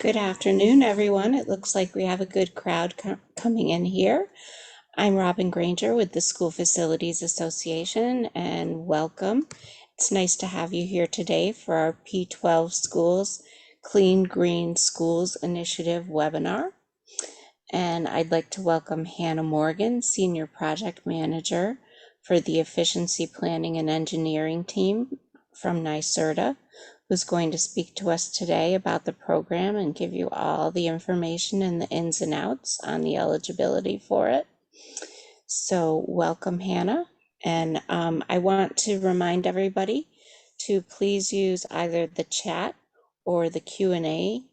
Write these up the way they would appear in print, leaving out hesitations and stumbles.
Good afternoon, everyone. It looks like we have a good crowd coming in here. I'm Robin Granger with the School Facilities Association, and welcome. It's nice to have you here today for our P12 Schools Clean Green Schools Initiative webinar. And I'd like to welcome Hannah Morgan, Senior Project Manager for the Efficiency Planning and Engineering team from NYSERDA, who's going to speak to us today about the program and give you all the information and the ins and outs on the eligibility for it. So welcome, Hannah. And I want to remind everybody to please use either the chat or the Q&A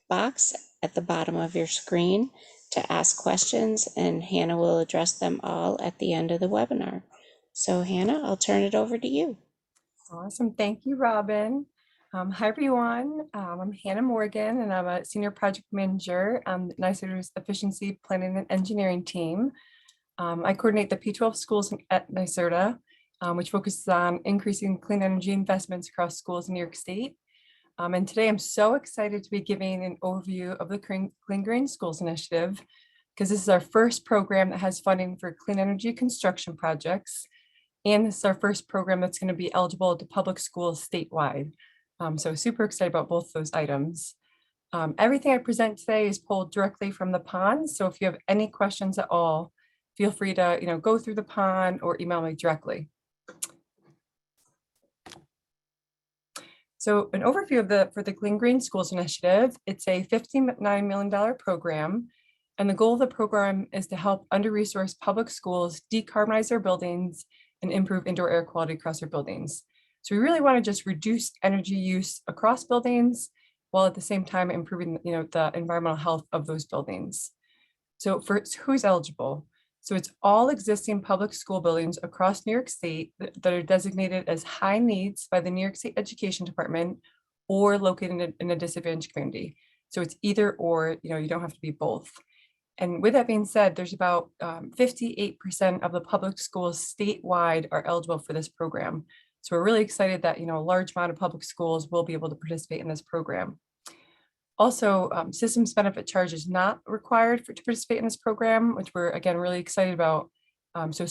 box at the bottom of your screen to ask questions, and Hannah will address them all at the end of the webinar. So Hannah, I'll turn it over to you. Awesome. Thank you, Robin. Hi, everyone. I'm Hannah Morgan, and I'm a Senior Project Manager on NYSERDA's Efficiency Planning and Engineering team. I coordinate the P12 schools at NYSERDA, which focuses on increasing clean energy investments across schools in New York State. And today I'm so excited to be giving an overview of the Clean Green Schools Initiative, because this is our first program that has funding for clean energy construction projects. And this is our first program that's going to be eligible to public schools statewide. So super excited about both those items. Everything I present today is pulled directly from the pond. So if you have any questions at all, feel free to go through the pond or email me directly. So an overview for the Clean Green Schools Initiative. It's a $59 million program. And the goal of the program is to help under-resourced public schools decarbonize their buildings and improve indoor air quality across their buildings. So we really want to just reduce energy use across buildings while at the same time improving the environmental health of those buildings. So for who's eligible? So it's all existing public school buildings across New York State that are designated as high needs by the New York State Education Department or located in a disadvantaged community. So it's either or, you don't have to be both. And with that being said, there's about 58% of the public schools statewide are eligible for this program. So we're really excited that a large amount of public schools will be able to participate in this program. Also, systems benefit charge is not required to participate in this program, which we're again really excited about. So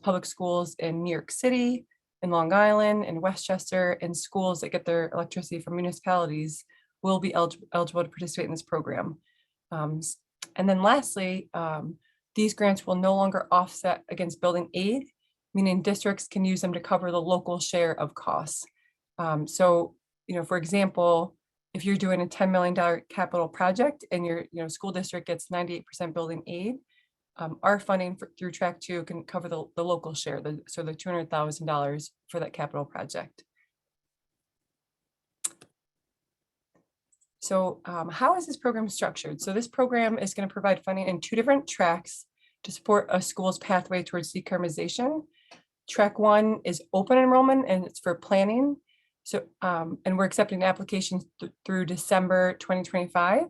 public schools in New York City, in Long Island, in Westchester, and schools that get their electricity from municipalities will be eligible to participate in this program. And then lastly, these grants will no longer offset against building aid, meaning districts can use them to cover the local share of costs. So, for example, if you're doing a $10 million capital project and your school district gets 98% building aid, our funding through Track 2 can cover the local share, so the $200,000 for that capital project. So how is this program structured? So this program is going to provide funding in two different tracks to support a school's pathway towards decarbonization. Track 1 is open enrollment, and it's for planning. So, and we're accepting applications through December 2025.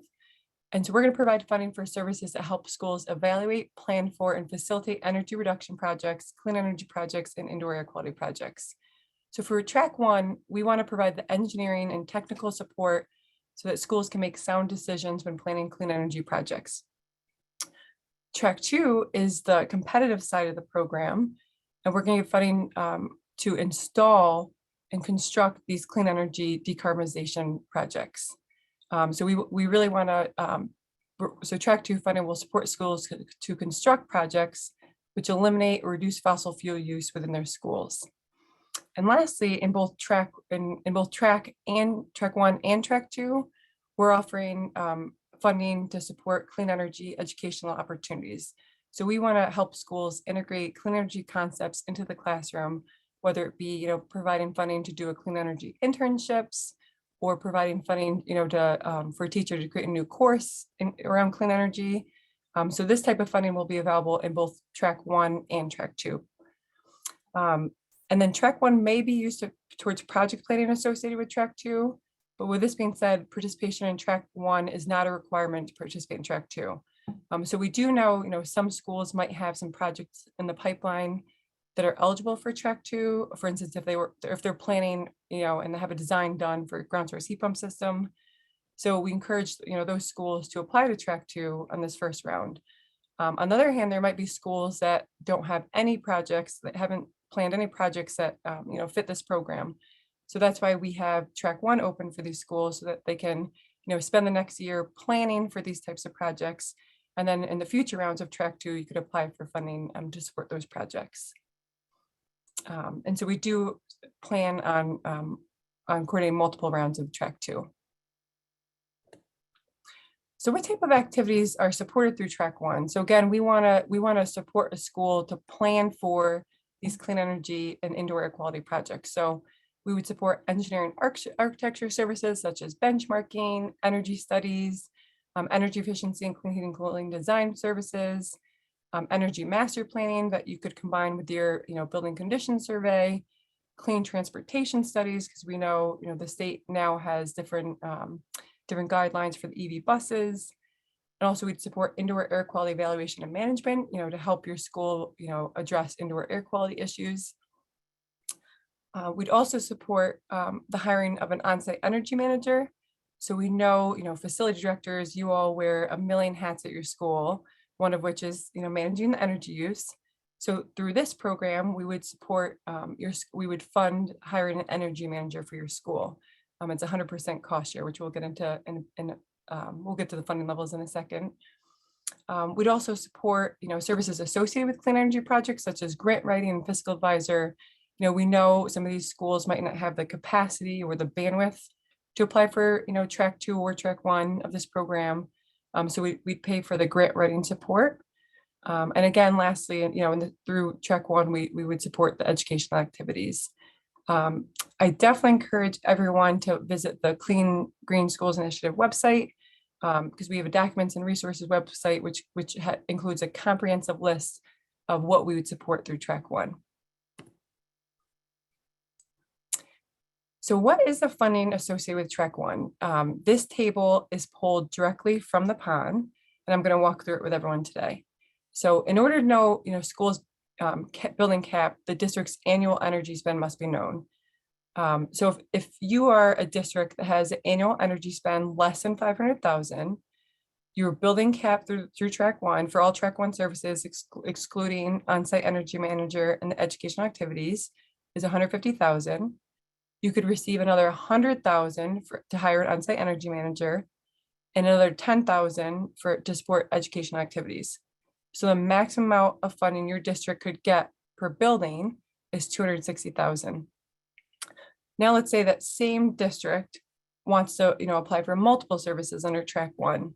And so we're going to provide funding for services that help schools evaluate, plan for, and facilitate energy reduction projects, clean energy projects, and indoor air quality projects. So for Track 1, we want to provide the engineering and technical support so that schools can make sound decisions when planning clean energy projects. Track 2 is the competitive side of the program, and we're going to get funding to install and construct these clean energy decarbonization projects. So we really want to, so Track 2 funding will support schools to construct projects which eliminate or reduce fossil fuel use within their schools. And lastly, in both Track 1 and Track 2, we're offering funding to support clean energy educational opportunities. So we want to help schools integrate clean energy concepts into the classroom, whether it be providing funding to do a clean energy internships, or providing funding for a teacher to create a new course around clean energy. So this type of funding will be available in both Track 1 and Track 2. And then Track 1 may be used towards project planning associated with Track 2. But with this being said, participation in Track 1 is not a requirement to participate in Track 2. So we do know, some schools might have some projects in the pipeline that are eligible for Track 2. For instance, if they're planning, and they have a design done for a ground source heat pump system, So we encourage, those schools to apply to track 2 on this first round. On the other hand, there might be schools that don't have any projects, that haven't planned any projects that fit this program. So that's why we have track 1 open for these schools, so that they can spend the next year planning for these types of projects. And then in the future rounds of track 2, you could apply for funding to support those projects. And so we do plan on coordinating multiple rounds of track 2. So what type of activities are supported through track 1? So again, we want to support a school to plan for these clean energy and indoor air quality projects. So we would support engineering architecture services such as benchmarking, energy studies, energy efficiency and clean heating cooling design services, energy master planning that you could combine with your building condition survey, clean transportation studies, because we know the state now has different guidelines for the EV buses. And also we'd support indoor air quality evaluation and management, to help your school, address indoor air quality issues. We'd also support the hiring of an on-site energy manager. So we know, facility directors, you all wear a million hats at your school, one of which is, managing the energy use. So through this program, we would support we would fund hiring an energy manager for your school. It's 100% cost share, which we'll get into, we'll get to the funding levels in a second. We'd also support, services associated with clean energy projects, such as grant writing and fiscal advisor. We know some of these schools might not have the capacity or the bandwidth to apply for, track 2 or track 1 of this program. So we'd pay for the grant writing support. And again, lastly, through track 1, we would support the educational activities. I definitely encourage everyone to visit the Clean Green Schools Initiative website, because we have a documents and resources website, which includes a comprehensive list of what we would support through track 1. So what is the funding associated with track 1? This table is pulled directly from the PON, and I'm going to walk through it with everyone today. So in order to know, schools building cap, the district's annual energy spend must be known. So if you are a district that has an annual energy spend less than 500,000, your building cap through track 1 for all track 1 services, excluding on-site energy manager and the educational activities, is 150,000. You could receive another 100,000 to hire an on-site energy manager, and another 10,000 to support educational activities. So the maximum amount of funding your district could get per building is 260,000. Now let's say that same district wants to, apply for multiple services under track 1.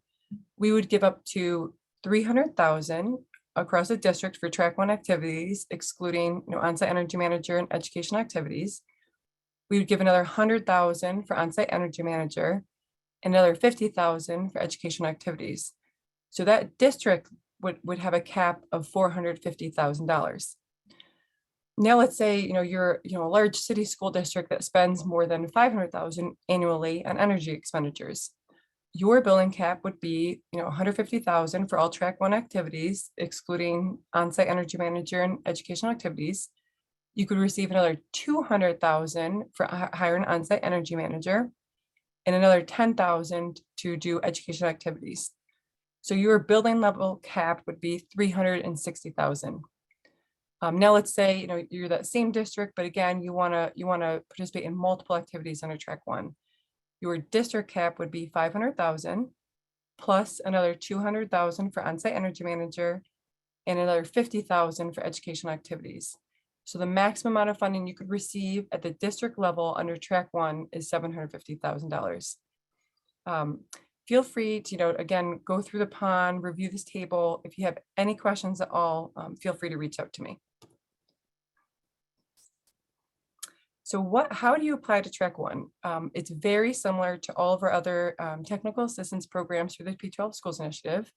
We would give up to 300,000 across the district for track 1 activities, excluding, on-site energy manager and educational activities. We would give another 100,000 for on-site energy manager, and another 50,000 for educational activities. So that district would have a cap of $450,000. Now let's say you're a large city school district that spends more than 500,000 annually on energy expenditures. Your billing cap would be 150,000 for all track 1 activities, excluding on-site energy manager and educational activities. You could receive another 200,000 for hiring an on-site energy manager, and another 10,000 to do educational activities. So your building level cap would be 360,000. Now let's say you're that same district, but again you want to participate in multiple activities under track 1. Your district cap would be 500,000 plus another 200,000 for on-site energy manager, and another 50,000 for educational activities. So the maximum amount of funding you could receive at the district level under track 1 is $750,000. Feel free to, again, go through the PON, review this table. If you have any questions at all, feel free to reach out to me. So how do you apply to track 1? It's very similar to all of our other technical assistance programs through the P12 Schools Initiative.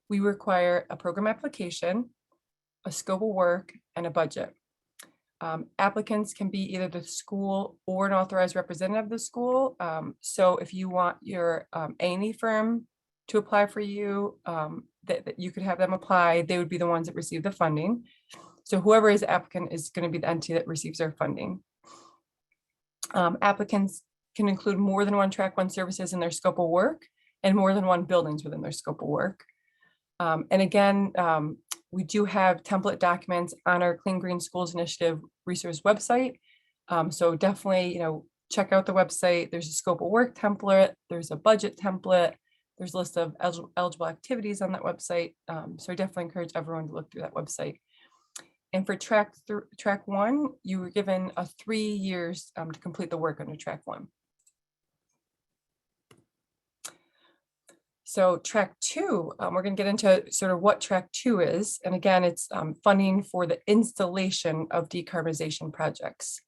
We require a program application, a scope of work, and a budget. Applicants can be either the school or an authorized representative of the school. So if you want your A&E firm to apply for you, that you could have them apply, they would be the ones that receive the funding. So whoever is the applicant is going to be the entity that receives their funding. Applicants can include more than one track one services in their scope of work and more than one buildings within their scope of work. And again, we do have template documents on our Clean Green Schools Initiative resource website. So definitely, check out the website. There's a scope of work template. There's a budget template. There's a list of eligible activities on that website. So I definitely encourage everyone to look through that website. And for track one, you were given 3 years to complete the work under track one. So track two, we're going to get into sort of what track two is. And again, it's funding for the installation of decarbonization projects.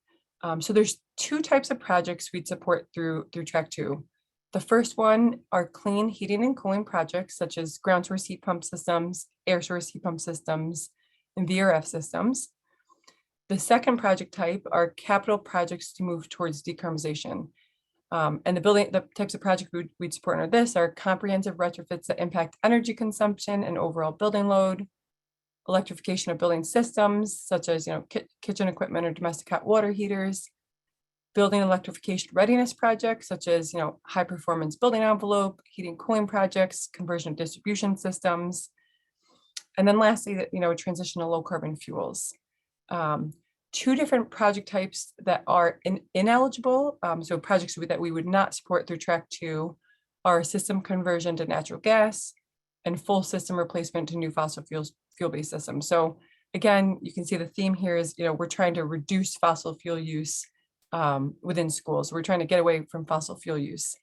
So there's 2 types of projects we'd support through track two. The first one are clean heating and cooling projects, such as ground source heat pump systems, air source heat pump systems, and VRF systems. The second project type are capital projects to move towards decarbonization. And the types of projects we'd support under this are comprehensive retrofits that impact energy consumption and overall building load, electrification of building systems, such as kitchen equipment or domestic hot water heaters, building electrification readiness projects, such as high performance building envelope, heating cooling projects, conversion of distribution systems, and then lastly, transition to low carbon fuels. 2 different project types that are ineligible, so projects that we would not support through track two, are system conversion to natural gas and full system replacement to new fossil fuel-based systems. So again, you can see the theme here is, we're trying to reduce fossil fuel use within schools. We're trying to get away from fossil fuel use.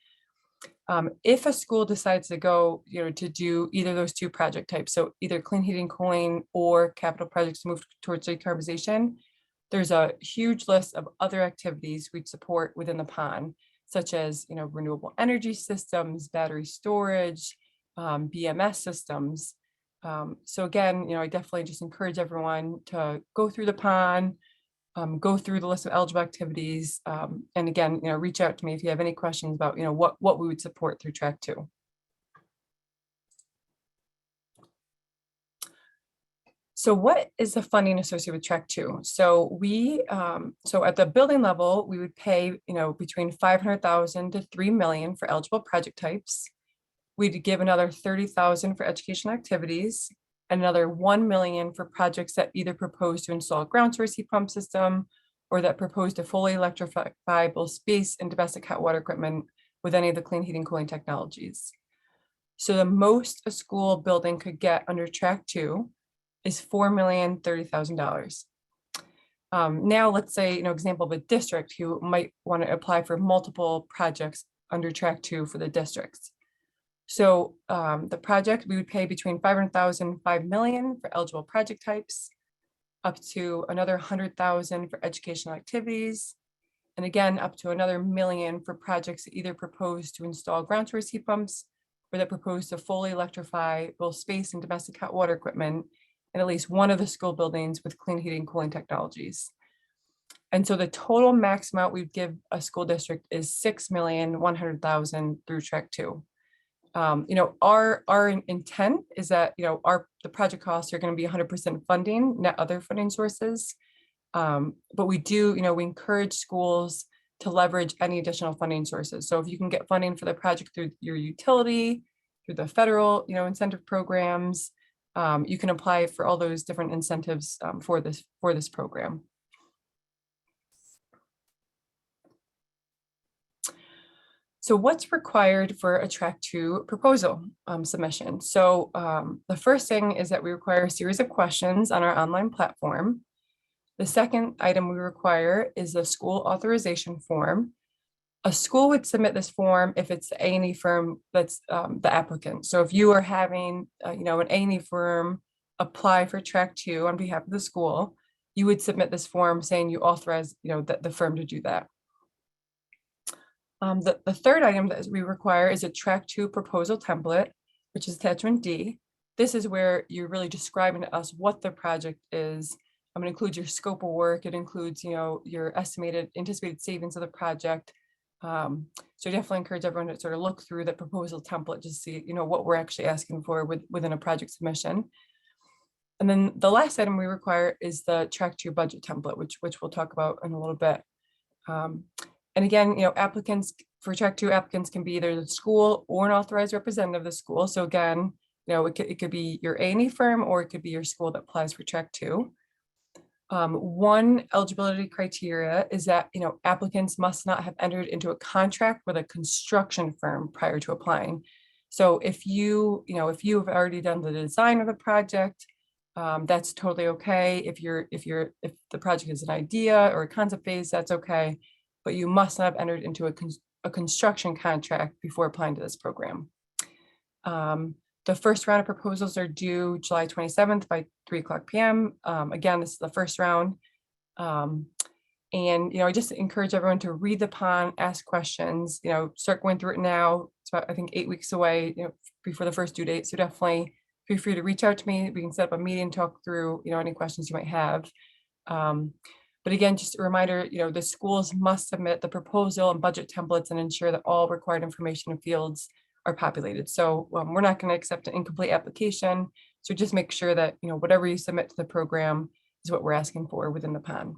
If a school decides to go, to do either of those 2 project types, so either clean heating, cooling, or capital projects to move towards decarbonization, there's a huge list of other activities we'd support within the PON, such as renewable energy systems, battery storage, BMS systems. So again, I definitely just encourage everyone to go through the PON, go through the list of eligible activities, and again, reach out to me if you have any questions about what we would support through track two. So what is the funding associated with track two? So so at the building level, we would pay, between 500,000 to 3 million for eligible project types. We'd give another 30,000 for educational activities, another 1 million for projects that either propose to install a ground source heat pump system or that propose to fully electrify both space and domestic hot water equipment with any of the clean heating cooling technologies. So the most a school building could get under track two is $4,030,000. Now let's say, example of a district who might want to apply for multiple projects under track two for the districts. So the project, we would pay between 500,000 and 5 million for eligible project types, up to another 100,000 for educational activities, and again, up to another 1 million for projects that either propose to install ground source heat pumps or that propose to fully electrify both space and domestic hot water equipment in at least one of the school buildings with clean heating and cooling technologies. And so the total max amount we'd give a school district is 6,100,000 through track two. Our intent is that, the project costs are going to be 100% funding, not other funding sources. But we do, we encourage schools to leverage any additional funding sources. So if you can get funding for the project through your utility, through the federal, incentive programs, you can apply for all those different incentives for this program. So what's required for a track two proposal submission? So the first thing is that we require a series of questions on our online platform. The second item we require is a school authorization form. A school would submit this form if it's the A&E firm that's the applicant. So if you are having, an A&E firm apply for track two on behalf of the school, you would submit this form saying you authorize, the firm to do that. The third item that we require is a track two proposal template, which is attachment D. This is where you're really describing to us what the project is. It includes your scope of work. It includes, your anticipated savings of the project. So I definitely encourage everyone to sort of look through the proposal template to see, what we're actually asking for within a project submission. And then the last item we require is the track two budget template, which we'll talk about in a little bit. And again, applicants for track 2 applicants can be either the school or an authorized representative of the school. So again, it could be your A&E firm, or it could be your school that applies for track 2. One eligibility criteria is that applicants must not have entered into a contract with a construction firm prior to applying. So if you have already done the design of the project, that's totally okay. If the project is an idea or a concept phase, that's okay. But you must not have entered into a construction contract before applying to this program. The first round of proposals are due July 27th by 3:00 p.m. Again, this is the first round. And I just encourage everyone to read the pond, ask questions, start going through it now. It's about, I think, 8 weeks away, before the first due date. So definitely feel free to reach out to me. We can set up a meeting, talk through, any questions you might have. But again, just a reminder, the schools must submit the proposal and budget templates and ensure that all required information and fields are populated. So we're not going to accept an incomplete application. So just make sure that, whatever you submit to the program is what we're asking for within the PON.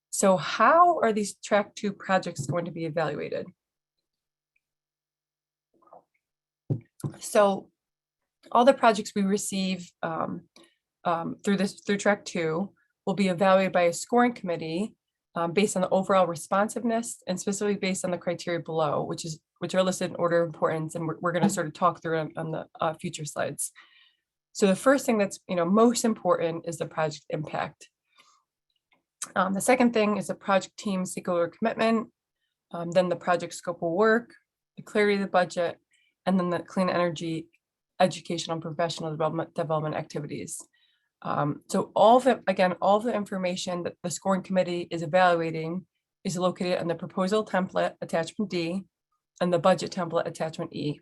So how are these track 2 projects going to be evaluated? So all the projects we receive through track 2 will be evaluated by a scoring committee based on the overall responsiveness and specifically based on the criteria below, which are listed in order of importance, and we're going to sort of talk through on the future slides. So the first thing that's most important is the project impact. The second thing is the project team stakeholder commitment, then the project scope of work, the clarity of the budget, and then the clean energy educational and professional development activities. So all of the information that the scoring committee is evaluating is located in the proposal template attachment D and the budget template attachment E.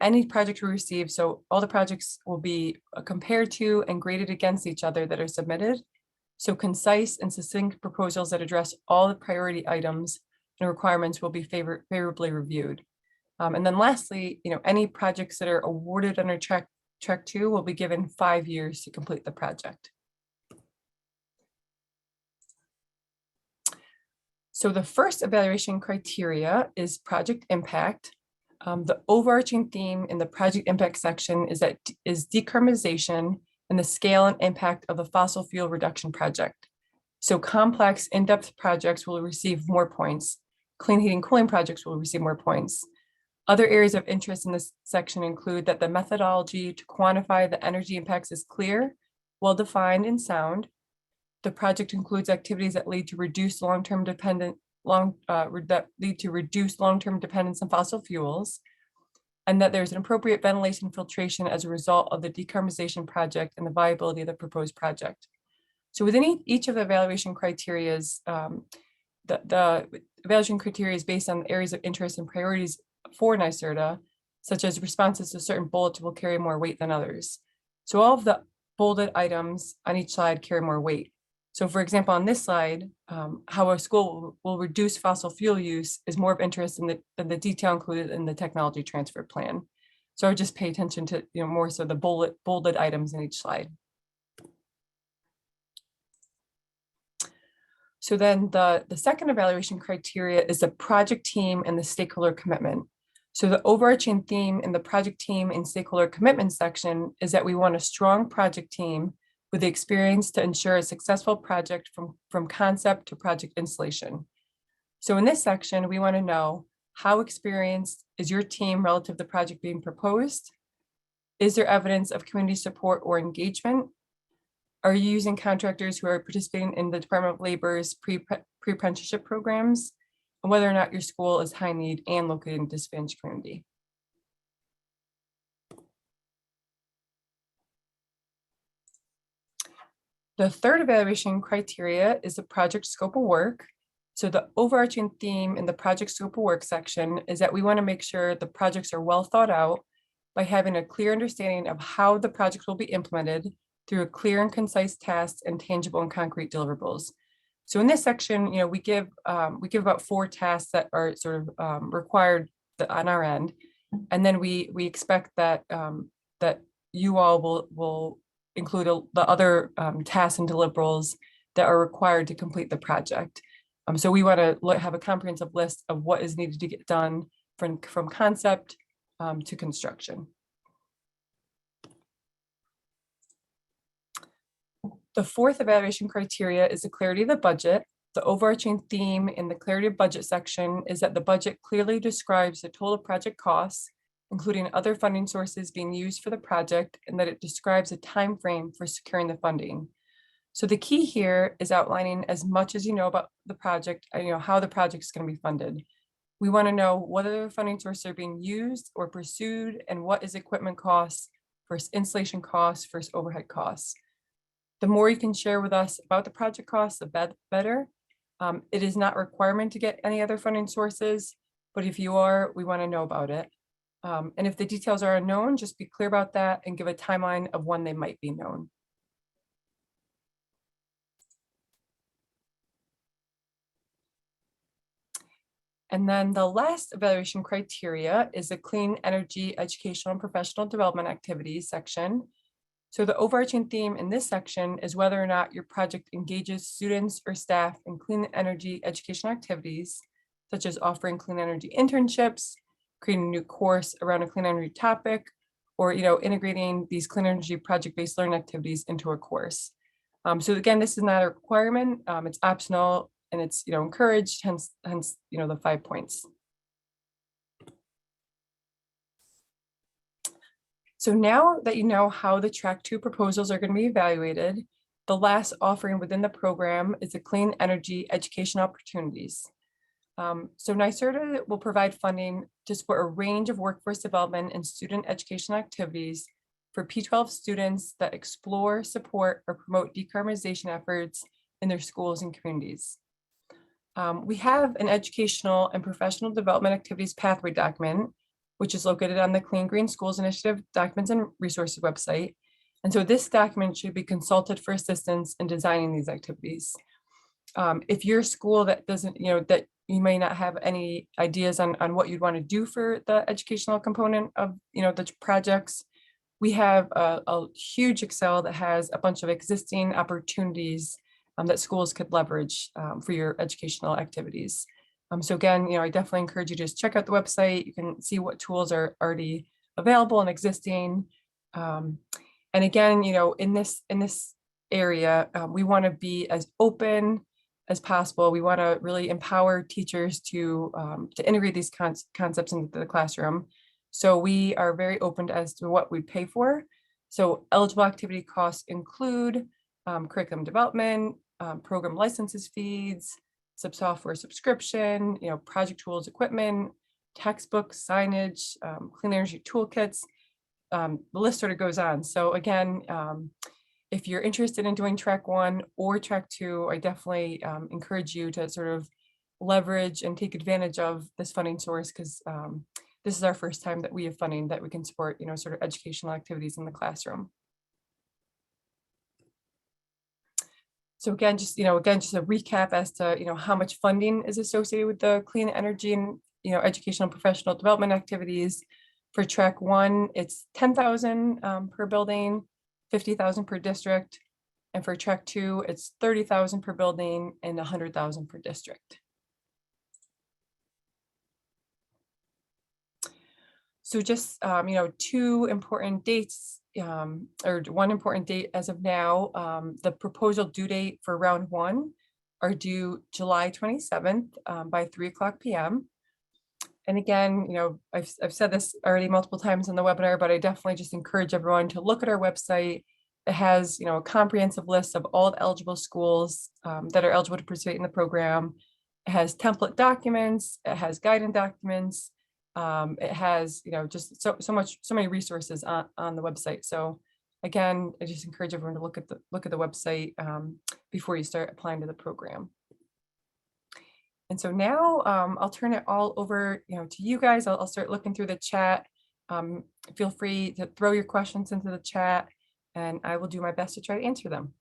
Any project we receive, so all the projects will be compared to and graded against each other that are submitted. So concise and succinct proposals that address all the priority items and requirements will be favorably reviewed. And then lastly, any projects that are awarded under track 2 will be given 5 years to complete the project. So the first evaluation criteria is project impact. The overarching theme in the project impact section is decarbonization and the scale and impact of the fossil fuel reduction project. So complex, in-depth projects will receive more points. Clean heating cooling projects will receive more points. Other areas of interest in this section include that the methodology to quantify the energy impacts is clear, well-defined, and sound. The project includes activities that lead to reduced long-term dependence on fossil fuels, and that there's an appropriate ventilation filtration as a result of the decarbonization project and the viability of the proposed project. So within each of the evaluation criteria, the evaluation criteria is based on areas of interest and priorities for NYSERDA, such as responses to certain bullets will carry more weight than others. So all of the bolded items on each slide carry more weight. So for example, on this slide, how a school will reduce fossil fuel use is more of interest than the detail included in the technology transfer plan. So I would just pay attention to more so the bolded items in each slide. So then the second evaluation criteria is the project team and the stakeholder commitment. So the overarching theme in the project team and stakeholder commitment section is that we want a strong project team with the experience to ensure a successful project from concept to project installation. So in this section, we want to know how experienced is your team relative to the project being proposed? Is there evidence of community support or engagement? Are you using contractors who are participating in the Department of Labor's pre-apprenticeship programs? And whether or not your school is high need and located in a disadvantaged community. The third evaluation criteria is the project scope of work. So the overarching theme in the project scope of work section is that we want to make sure the projects are well thought out by having a clear understanding of how the project will be implemented through a clear and concise tasks and tangible and concrete deliverables. So in this section, we give about 4 tasks that are sort of required on our end, and then we expect that that you all will include the other tasks and deliverables that are required to complete the project. So we want to have a comprehensive list of what is needed to get done from concept to construction. The fourth evaluation criteria is the clarity of the budget. The overarching theme in the clarity of budget section is that the budget clearly describes the total project costs, including other funding sources being used for the project, and that it describes a time frame for securing the funding. So the key here is outlining as much as you know about the project, how the project is going to be funded. We want to know what other funding sources are being used or pursued, and what is equipment costs versus installation costs versus overhead costs. The more you can share with us about the project costs, the better. It is not a requirement to get any other funding sources, but if you are, we want to know about it. And if the details are unknown, just be clear about that and give a timeline of when they might be known. And then the last evaluation criteria is the clean energy educational and professional development activities section. So the overarching theme in this section is whether or not your project engages students or staff in clean energy education activities, such as offering clean energy internships, creating a new course around a clean energy topic, or integrating these clean energy project-based learning activities into a course. So again, this is not a requirement, it's optional, and it's encouraged, hence the 5 points. So now that you know how the Track 2 proposals are going to be evaluated, the last offering within the program is the Clean Energy Education Opportunities. So NYSERDA will provide funding to support a range of workforce development and student education activities for P-12 students that explore, support, or promote decarbonization efforts in their schools and communities. We have an educational and professional development activities pathway document, which is located on the Clean Green Schools Initiative Documents and Resources website. And so this document should be consulted for assistance in designing these activities. If your school that doesn't, that you may not have any ideas on what you'd want to do for the educational component of, the projects, we have a huge Excel that has a bunch of existing opportunities that schools could leverage for your educational activities. So again, I definitely encourage you to just check out the website. You can see what tools are already available and existing. And again, in this area, we want to be as open as possible. We want to really empower teachers to integrate these concepts into the classroom. So we are very open as to what we pay for. So eligible activity costs include curriculum development, program licenses fees, software subscription, project tools, equipment, textbooks, signage, clean energy toolkits. The list sort of goes on. So again, if you're interested in doing track 1 or track 2, I definitely encourage you to sort of leverage and take advantage of this funding source, because this is our first time that we have funding that we can support, sort of educational activities in the classroom. So again, just a recap as to, how much funding is associated with the clean energy and, educational and professional development activities. For track 1, it's 10,000 per building, 50,000 per district. And for track 2, it's 30,000 per building and 100,000 per district. So just, 2 important dates, or 1 important date as of now. The proposal due date for round 1 are due July 27th by 3:00 p.m. And again, I've said this already multiple times in the webinar, but I definitely just encourage everyone to look at our website. It has, a comprehensive list of all the eligible schools that are eligible to participate in the program. It has template documents, it has guidance documents. It has, just so many resources on the website. So again, I just encourage everyone to look at the website before you start applying to the program. And so now I'll turn it all over, to you guys. I'll start looking through the chat. Feel free to throw your questions into the chat, and I will do my best to try to answer them.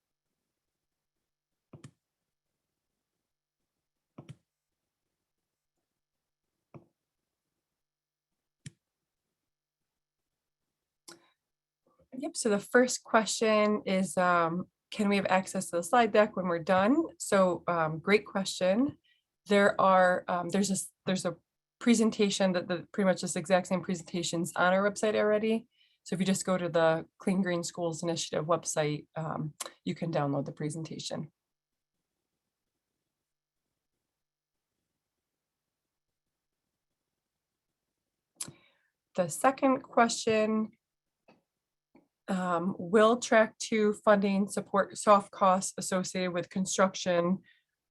Yep, so the first question is, can we have access to the slide deck when we're done? So great question. There's a presentation that pretty much this exact same presentations on our website already. So if you just go to the Clean Green Schools Initiative website, you can download the presentation. The second question, will Track 2 funding support soft costs associated with construction,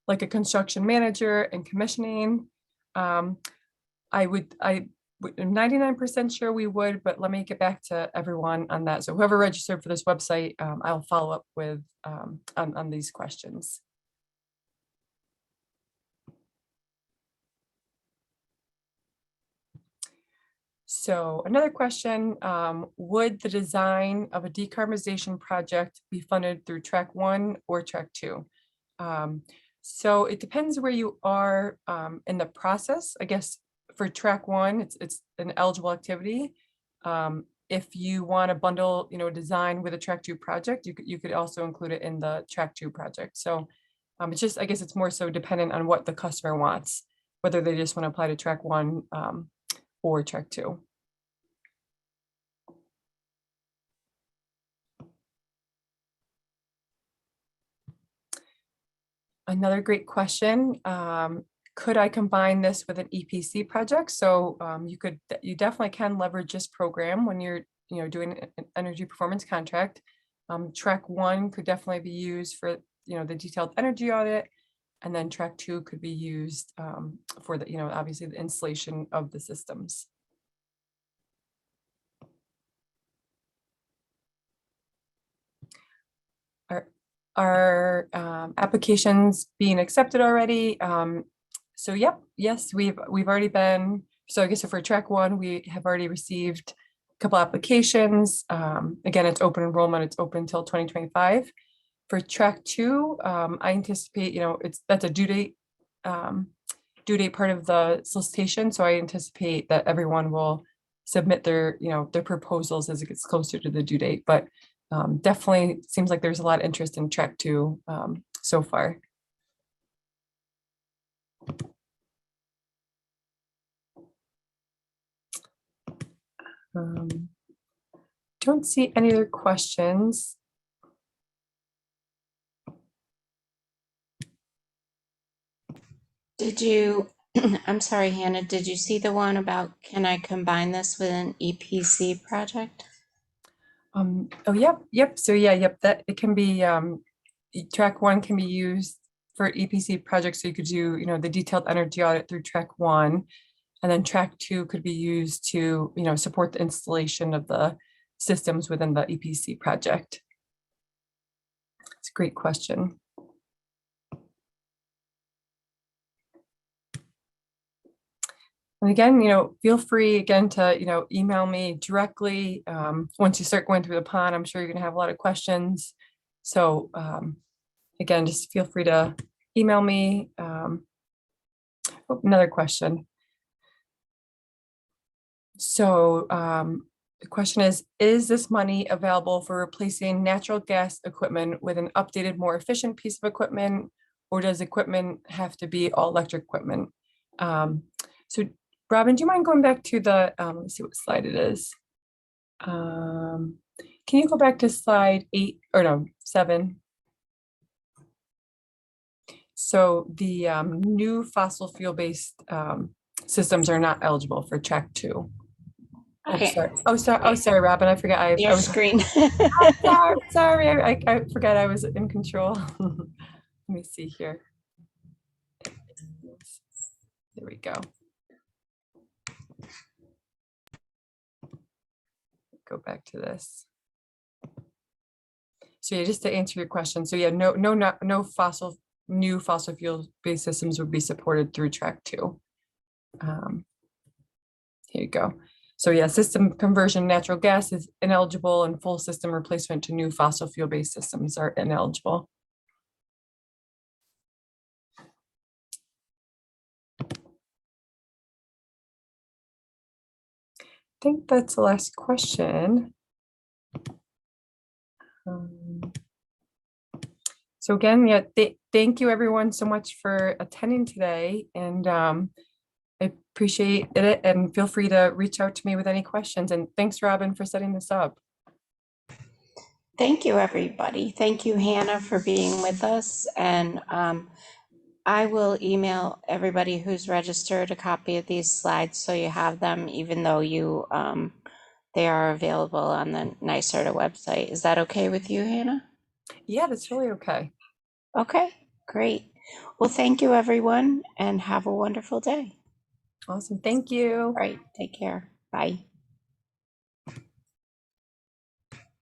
like a construction manager and commissioning? I'm 99% sure we would, but let me get back to everyone on that. So whoever registered for this website, I'll follow up with on these questions. So another question, would the design of a decarbonization project be funded through Track 1 or Track 2? So it depends where you are in the process. I guess for Track 1, it's an eligible activity. If you want to bundle, design with a Track 2 project, you could also include it in the Track 2 project. So it's just, I guess it's more so dependent on what the customer wants, whether they just want to apply to Track 1 or Track 2. Another great question. Could I combine this with an EPC project? So you definitely can leverage this program when you're doing an energy performance contract. Track 1 could definitely be used for the detailed energy audit, and then Track 2 could be used for the obviously the installation of the systems. Are applications being accepted already? So yes, we've already been. So I guess for Track 1, we have already received a couple applications. Again, it's open enrollment. It's open until 2025. For Track 2, I anticipate that's a due date part of the solicitation. So I anticipate that everyone will submit their their proposals as it gets closer to the due date. But definitely seems like there's a lot of interest in Track 2 so far. Don't see any other questions. Did you, I'm sorry, Hannah, did you see the one about can I combine this with an EPC project? Oh, yep. So that it can be, Track 1 can be used for EPC projects. So you could do, the detailed energy audit through Track 1. And then Track 2 could be used to, support the installation of the systems within the EPC project. It's a great question. And again, feel free again to, email me directly. Once you start going through the pond, I'm sure you're gonna have a lot of questions. So again, just feel free to email me. Another question. So the question is this money available for replacing natural gas equipment with an updated, more efficient piece of equipment, or does equipment have to be all electric equipment? So Robin, do you mind going back to the, let's see what slide it is. Can you go back to slide 8 or no, 7? So the new fossil fuel-based systems are not eligible for Track 2. Okay. Oh, sorry, Robin. I forgot. I Your was screen. sorry. I forgot I was in control. Let me see here. There we go. Go back to this. So yeah, just to answer your question. So yeah, no new fossil fuel based systems would be supported through Track 2. Here you go. So yeah, system conversion natural gas is ineligible, and full system replacement to new fossil fuel based systems are ineligible. I think that's the last question. So again, yeah, thank you everyone so much for attending today, and I appreciate it, and feel free to reach out to me with any questions. And thanks, Robin, for setting this up. Thank you, everybody. Thank you, Hannah, for being with us. And I will email everybody who's registered a copy of these slides so you have them, even though they are available on the NYSERDA website. Is that okay with you, Hannah? Yeah, that's really okay. Okay, great. Well, thank you, everyone, and have a wonderful day. Awesome. Thank you. All right, take care. Bye.